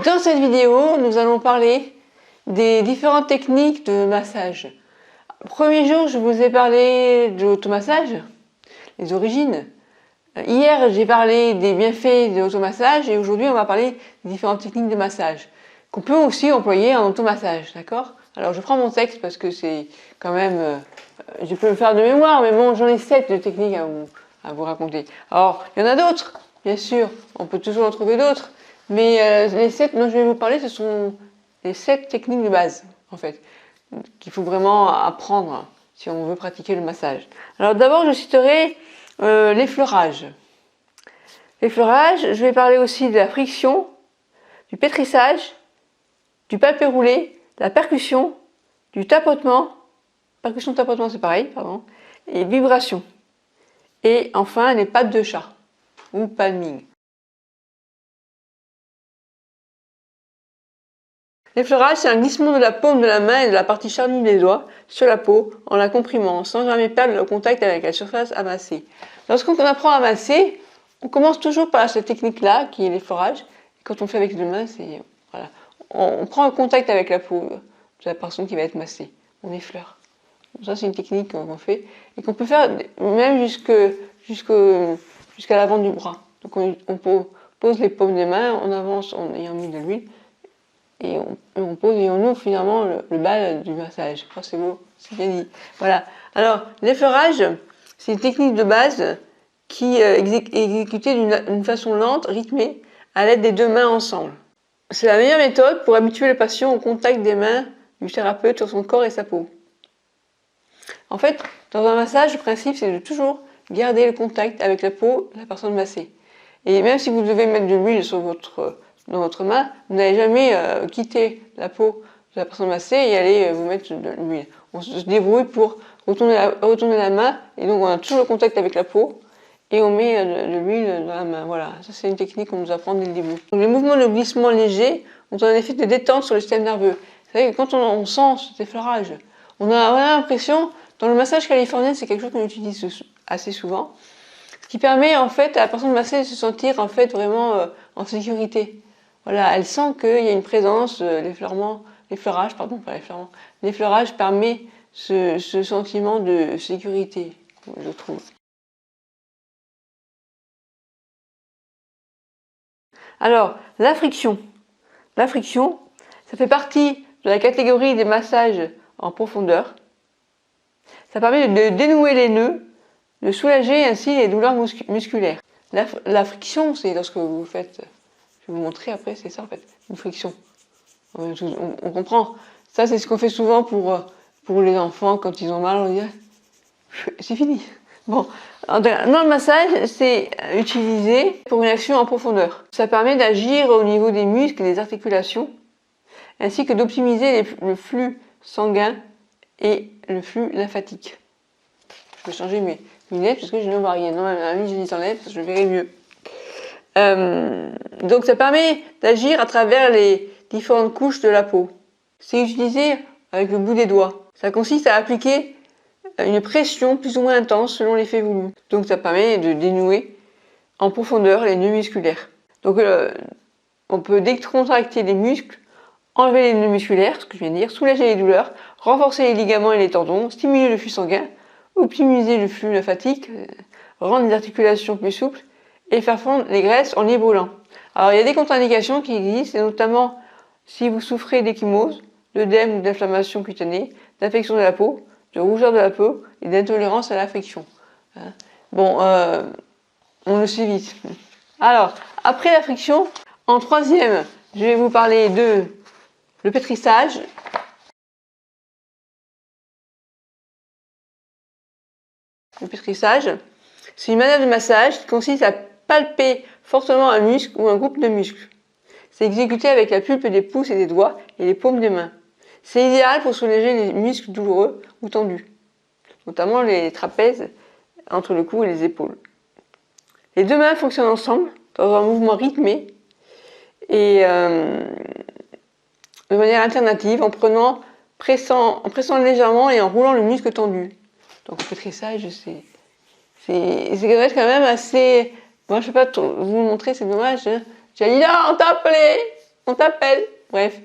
Dans cette vidéo, nous allons parler des différentes techniques de massage. Premier jour, je vous ai parlé de l'automassage, les origines. Hier, j'ai parlé des bienfaits de l'automassage et aujourd'hui, on va parler des différentes techniques de massage qu'on peut aussi employer en automassage, d'accord? Alors, je prends mon texte parce que c'est quand même... je peux le faire de mémoire, mais bon, j'en ai 7 de techniques à vous raconter. Alors, il y en a d'autres, bien sûr, on peut toujours en trouver d'autres, mais les 7 dont je vais vous parler, ce sont les 7 techniques de base, en fait, qu'il faut vraiment apprendre si on veut pratiquer le massage. Alors d'abord, je citerai l'effleurage. L'effleurage, je vais parler aussi de la friction, du pétrissage, du palpé roulé, de la percussion, du tapotement, percussion-tapotement c'est pareil, pardon, et vibration. Et enfin, les pattes de chat, ou palming. L'effleurage, c'est un glissement de la paume de la main et de la partie charnue des doigts sur la peau en la comprimant, sans jamais perdre le contact avec la surface à masser. Lorsqu'on apprend à masser, on commence toujours par cette technique-là, qui est l'effleurage. Et quand on le fait avec les mains, c'est voilà, on prend un contact avec la peau de la personne qui va être massée. On effleure. Ça, c'est une technique qu'on fait et qu'on peut faire même jusqu'à l'avant du bras. Donc on pose les paumes des mains, on avance en ayant mis de l'huile et on pose et on ouvre finalement le bal du massage. Oh, c'est beau, c'est bien dit. Voilà. Alors, l'effleurage, c'est une technique de base qui est exécutée d'une façon lente, rythmée, à l'aide des deux mains ensemble. C'est la meilleure méthode pour habituer le patient au contact des mains du thérapeute sur son corps et sa peau. En fait, dans un massage, le principe, c'est de toujours garder le contact avec la peau de la personne massée. Et même si vous devez mettre de l'huile dans votre main, vous n'allez jamais quitter la peau de la personne massée et aller vous mettre de l'huile. On se débrouille pour retourner la main, et donc on a toujours le contact avec la peau, et on met de l'huile dans la main. Voilà, ça c'est une technique qu'on nous apprend dès le début. Donc, les mouvements de glissement léger ont un effet de détente sur le système nerveux. Vous savez que quand on sent cet effleurage, on a l'impression, dans le massage californien, c'est quelque chose qu'on utilise assez souvent, ce qui permet en fait à la personne massée de se sentir en fait vraiment en sécurité. Voilà, elle sent qu'il y a une présence, l'effleurage permet ce sentiment de sécurité, je trouve. Alors, la friction. La friction, ça fait partie de la catégorie des massages en profondeur. Ça permet de dénouer les nœuds, de soulager ainsi les douleurs musculaires. La friction, c'est lorsque vous faites, je vais vous montrer après, c'est ça en fait, une friction. On comprend. Ça, c'est ce qu'on fait souvent pour les enfants quand ils ont mal, on dit c'est fini. Bon, dans le massage, c'est utilisé pour une action en profondeur. Ça permet d'agir au niveau des muscles et des articulations, ainsi que d'optimiser le flux sanguin et le flux lymphatique. Je vais changer mes lunettes parce que je ne vois rien. Normalement, je les enlève parce que je verrai mieux. Donc ça permet d'agir à travers les différentes couches de la peau. C'est utilisé avec le bout des doigts. Ça consiste à appliquer une pression plus ou moins intense selon l'effet voulu. Donc ça permet de dénouer en profondeur les nœuds musculaires. Donc on peut décontracter les muscles, enlever les nœuds musculaires, ce que je viens de dire, soulager les douleurs, renforcer les ligaments et les tendons, stimuler le flux sanguin, optimiser le flux lymphatique, rendre les articulations plus souples et faire fondre les graisses en les brûlant. Alors il y a des contre-indications qui existent, et notamment si vous souffrez d'ecchymose, d'œdème ou d'inflammation cutanée, d'infection de la peau, de rougeur de la peau et d'intolérance à la friction. Bon, on le sait vite. Alors, après la friction, en troisième, je vais vous parler de le pétrissage. Le pétrissage, c'est une manœuvre de massage qui consiste à palper fortement un muscle ou un groupe de muscles. C'est exécuté avec la pulpe des pouces et des doigts et les paumes des mains. C'est idéal pour soulager les muscles douloureux ou tendus, notamment les trapèzes entre le cou et les épaules. Les deux mains fonctionnent ensemble dans un mouvement rythmé et de manière alternative en pressant légèrement et en roulant le muscle tendu. Donc le pétrissage, c'est quand même assez... Moi, je ne vais pas vous montrer, c'est dommage. Hein. J'ai dit non, t'as appelé. on t'appelle. Bref,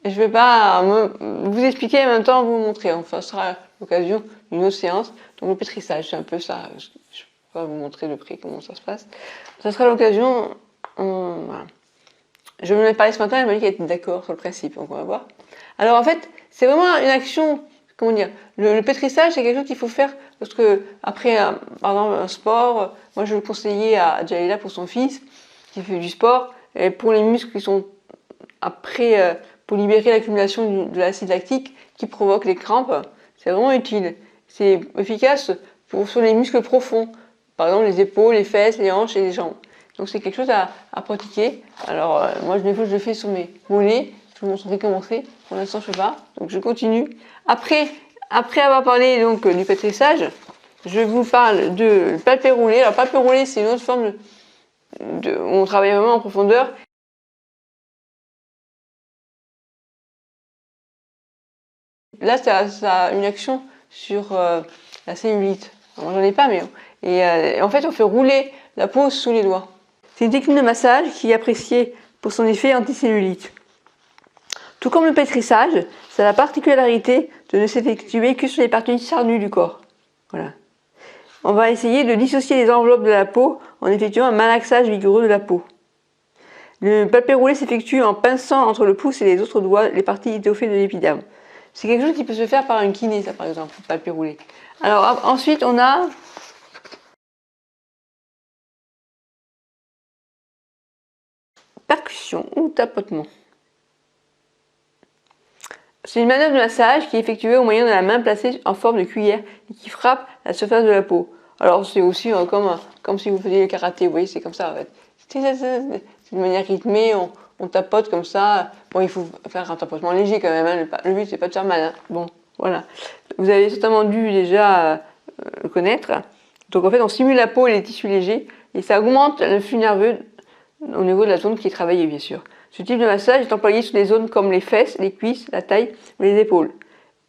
je ne vais pas vous expliquer et en même temps vous montrer. Enfin, ce sera l'occasion d'une autre séance. Donc le pétrissage, c'est un peu ça. Je ne vais pas vous montrer de près comment ça se passe. Ça sera l'occasion. Voilà. Je me l'ai parlé ce matin, elle m'a dit qu'elle était d'accord sur le principe, donc on va voir. Alors en fait, c'est vraiment une action, comment dire, le pétrissage, c'est quelque chose qu'il faut faire parce que après, par exemple, un sport, moi je le conseillais à Jalila pour son fils qui fait du sport, et pour les muscles qui sont après, pour libérer l'accumulation de l'acide lactique qui provoque les crampes, c'est vraiment utile. C'est efficace sur les muscles profonds, par exemple les épaules, les fesses, les hanches et les jambes. Donc c'est quelque chose à pratiquer. Alors moi des fois je le fais sur mes mollets, je vous montrerai comment c'est. Pour l'instant je ne fais pas, donc je continue. Après avoir parlé donc du pétrissage, je vous parle de palpé roulé. Alors palpé roulé c'est une autre forme où on travaille vraiment en profondeur. Là ça a une action sur la cellulite. Alors, moi j'en ai pas mais en fait on fait rouler la peau sous les doigts. C'est une technique de massage qui est appréciée pour son effet anticellulite. Tout comme le pétrissage, ça a la particularité de ne s'effectuer que sur les parties charnues du corps. Voilà. On va essayer de dissocier les enveloppes de la peau en effectuant un malaxage vigoureux de la peau. Le palpé roulé s'effectue en pinçant entre le pouce et les autres doigts les parties étoffées de l'épiderme. C'est quelque chose qui peut se faire par une kiné, ça par exemple, le palpé roulé. Alors ensuite on a percussion ou tapotement. C'est une manœuvre de massage qui est effectuée au moyen de la main placée en forme de cuillère et qui frappe la surface de la peau. Alors c'est aussi comme si vous faisiez le karaté, vous voyez, c'est comme ça en fait. C'est de manière rythmée, on tapote comme ça. Bon, il faut faire un tapotement léger quand même, hein. Le but c'est pas de faire mal. Hein. Bon, voilà. Vous avez certainement dû déjà le connaître. Donc en fait on stimule la peau et les tissus légers et ça augmente le flux nerveux au niveau de la zone qui est travaillée bien sûr. Ce type de massage est employé sur des zones comme les fesses, les cuisses, la taille ou les épaules,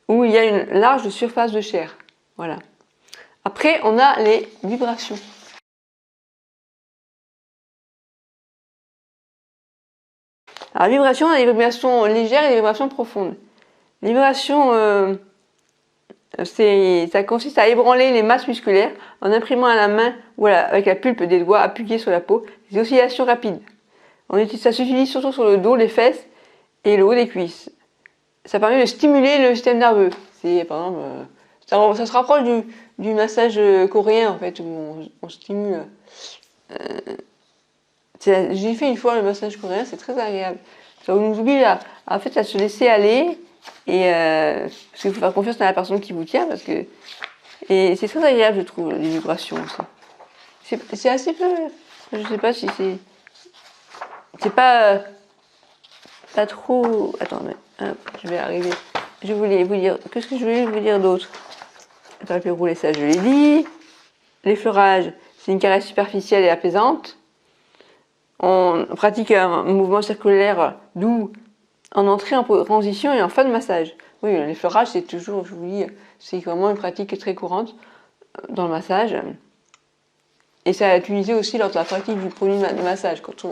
où il y a une large surface de chair. Voilà. Après, on a les vibrations. Alors, les vibrations, on a des vibrations légères et des vibrations profondes. Les vibrations, ça consiste à ébranler les masses musculaires en imprimant à la main ou avec la pulpe des doigts appuyés sur la peau des oscillations rapides. Ça s'utilise surtout sur le dos, les fesses et le haut des cuisses. Ça permet de stimuler le système nerveux. C'est par exemple, ça se rapproche du massage coréen en fait, où on stimule. J'ai fait une fois le massage coréen, c'est très agréable. Ça nous oblige en fait, à se laisser aller et parce qu'il faut faire confiance à la personne qui vous tient et c'est très agréable je trouve les vibrations aussi. C'est assez peu, je sais pas si c'est pas trop. Attendez, je vais arriver. Je voulais vous dire. Qu'est-ce que je voulais vous dire d'autre? Attends, je vais rouler ça, je l'ai dit. L'effleurage, c'est une caresse superficielle et apaisante. On pratique un mouvement circulaire doux en entrée, en transition et en fin de massage. Oui, l'effleurage, c'est toujours, je vous dis, c'est vraiment une pratique très courante dans le massage. Et ça a utilisé aussi lors de la pratique du produit de massage. Quand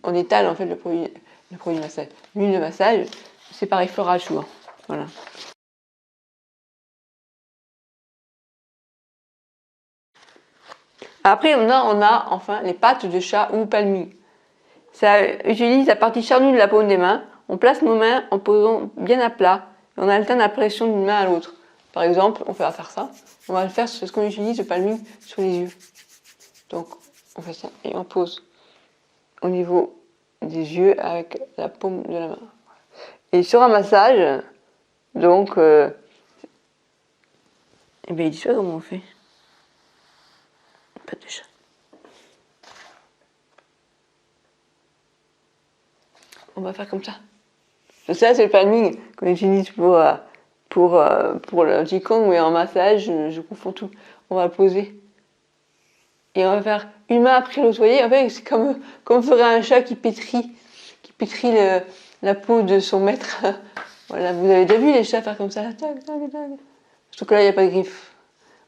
on étale en fait le produit de massage. L'huile de massage, c'est par effleurage souvent. Voilà. Après, on a enfin les pattes de chat ou palmille. Ça utilise la partie charnue de la paume des mains. On place nos mains en posant bien à plat et on alterne la pression d'une main à l'autre. Par exemple, on va faire ça. On va le faire sur ce qu'on utilise le palmille sur les yeux. Donc, on fait ça et on pose au niveau des yeux avec la paume de la main. Et sur un massage, donc, eh bien, dis-toi comment on fait. Pas de chat. On va faire comme ça. Ça, c'est le palming qu'on utilise pour le Qigong, mais en massage, je confonds tout. On va le poser. Et on va faire une main après l'autre. Vous voyez, en fait, c'est comme ferait un chat qui pétrit la peau de son maître. Voilà, vous avez déjà vu les chats faire comme ça, tac, tac, tac. Sauf que là, il n'y a pas de griffes.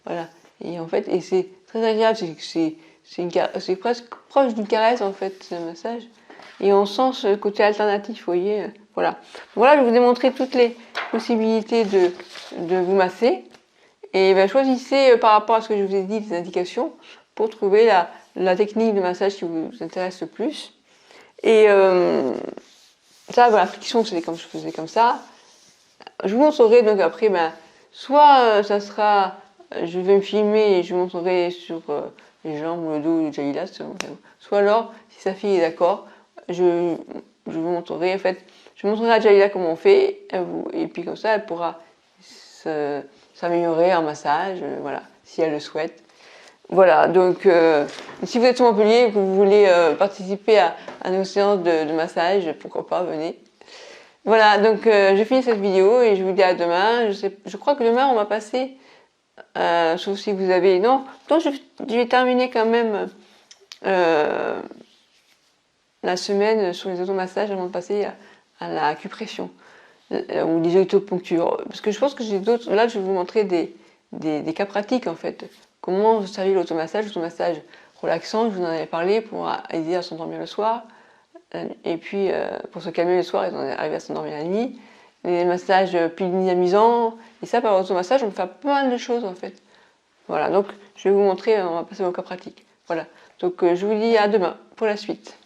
Voilà. Et en fait, et c'est très agréable, c'est presque proche d'une caresse en fait, ce massage. et on sent ce côté alternatif, vous voyez. Voilà. Voilà, je vous ai montré toutes les possibilités de vous masser. Et ben, choisissez par rapport à ce que je vous ai dit des indications pour trouver la technique de massage qui vous intéresse le plus. Et ça, voilà, friction, c'était comme je faisais comme ça. Je vous montrerai donc après, ben, soit ça sera, je vais me filmer et je vous montrerai sur les jambes ou le dos de Jalila, soit alors, si sa fille est d'accord, je vous montrerai, en fait, je montrerai à Jalila comment on fait, et puis comme ça, elle pourra s'améliorer en massage, voilà, si elle le souhaite. Voilà, donc si vous êtes sur Montpellier et que vous voulez participer à nos séances de massage, pourquoi pas, venez. Voilà, donc je finis cette vidéo et je vous dis à demain. Je crois que demain on va passer, sauf si vous avez... Non, donc je vais terminer quand même la semaine sur les automassages avant de passer à la acupression ou des autoponctures. Parce que je pense que j'ai d'autres... Là, je vais vous montrer des cas pratiques en fait. Comment servir l'automassage relaxant, je vous en avais parlé pour aider à s'endormir le soir. Et puis pour se calmer le soir et arriver à s'endormir la nuit. Les massages plus dynamisants. Et ça, par l'automassage, on peut faire pas mal de choses en fait. Voilà, donc je vais vous montrer, on va passer au cas pratique. Voilà, donc je vous dis à demain pour la suite.